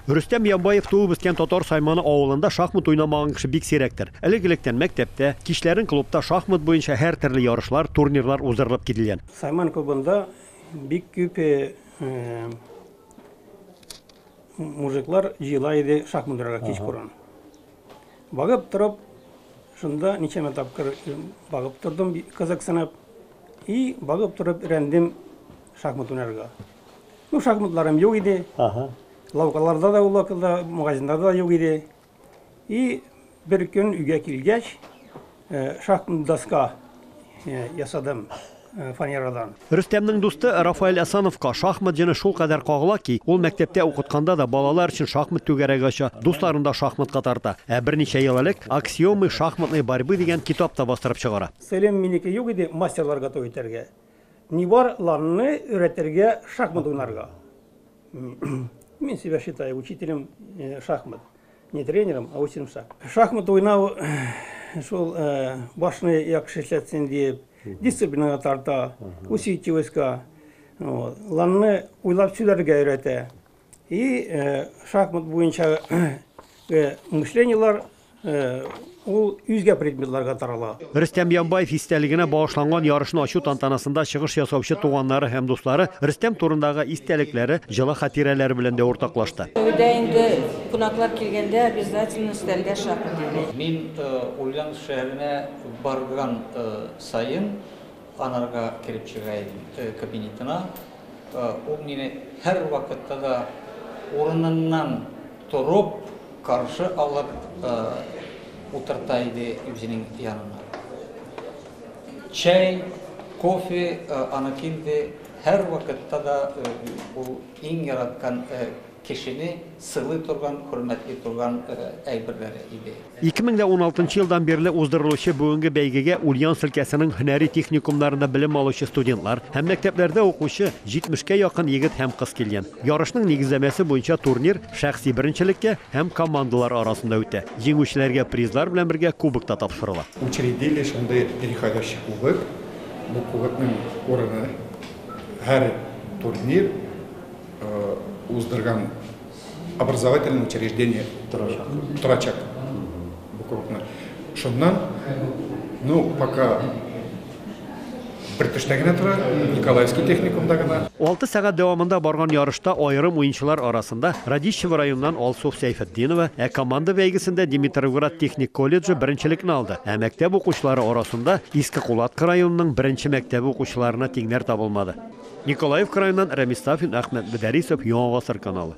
Рүстем Янбаев туып өскен Татар Сайманы авылында шахмат уйнамаган кеше бик сирәктер. Элек-электән мәктәптә, кичләрен клубта шахмат буенча һәр төрле ярышлар, турнирлар уздырылып килгән. Сайман клубында бик күп мужиклар җыела иде шахмат уйнарга кич күрән. Багып торып, шунда ничәмә тапкыр багып тордым кызыксынып, и багып торып өйрәндем шахмат уйнарга. Ну, шахматларым юк иде. Лавкаларда да, улакылда, магазиндарда да юк иде. И бер көн үйгә килгәч, шахмат доска ясадым фанерадан. Рөстәмнең дусты Рафаэль Асановка шахмат җыны шул кадәр кагыла ки, ул мәктәптә укытканда да балалар өчен шахмат түгәрәге ача, дусларын да шахматка тарта. Берничә ел элек «Аксиомы шахматной борьбы» дигән китап та бастырып чыгара. Сәлем минеке юк иде мастерларга той итәргә. Нибарларны өйрәтергә шахмат уйнарга. Мен себя считаю учителем шахмат. Не тренером, а учителем шахмат. Шахмат уйнау шул башны яхшы эшләтсен дип, дисциплинага тарта, усидчивостька, ларны уйлап сөйләргә өйрәтә. И шахмат буенча мышлениелар ул үзгә предметларга тарала. Рөстәм Янбаев истәлегенә багышланган ярышны ачу тантанасында чыгыш ясаучы туганнары һәм дуслары Рөстәм турындагы истәлекләре, җылы хатирәләре белән дә уртаклашты. Өйдә инде кунаклар килгәндә обязательно өстәлгә шахмат. Мин Ульян шәһәренә барган сайын анарга кирип чыга идем кабинетына. Ул мине һәр вакытта да урыныннан торып каршы алып утырта иде үзенең янына. Чәй, кофе, анакинде һәр вакытта да ул иң яраткан кешене сыйлый торган, хөрмәтли торган әйберләре иде. 2016 елдан бирле уздырылучы бүгенге бәйгегә Ульян өлкәсенең һөнәри техникумнарында белем алучы студентлар һәм мәктәпләрдә укучы 70-кә якын егет һәм кыз килгән. Ярышның нигезләмәсе буенча турнир шәхси беренчелеккә һәм командалар арасында үтә. Җиңүчеләргә призлар белән бергә кубок та тапшырыла. Учредили шундый переходящий кубок. Бу кубокның урыны һәр турнир уздырган образовательное учреждение Турачак. Шуннан, ну, пока Бертуштагына тора, Николаевский техникумдагына. 6 сәгать дәвамында барган ярышта аерым уенчылар арасында Радищево районыннан Алсуф Сәйфетдинова, команда бәйгесендә Димитровград техник колледжы беренчелекне алды. Мәктәп укучылары арасында Иске Кулатка районының беренче мәктәбе укучыларына тиңнәр табылмады. Николаев районыннан Рамис Сафин, Әхмәт Бедарисов, Яңа Гасыр каналы.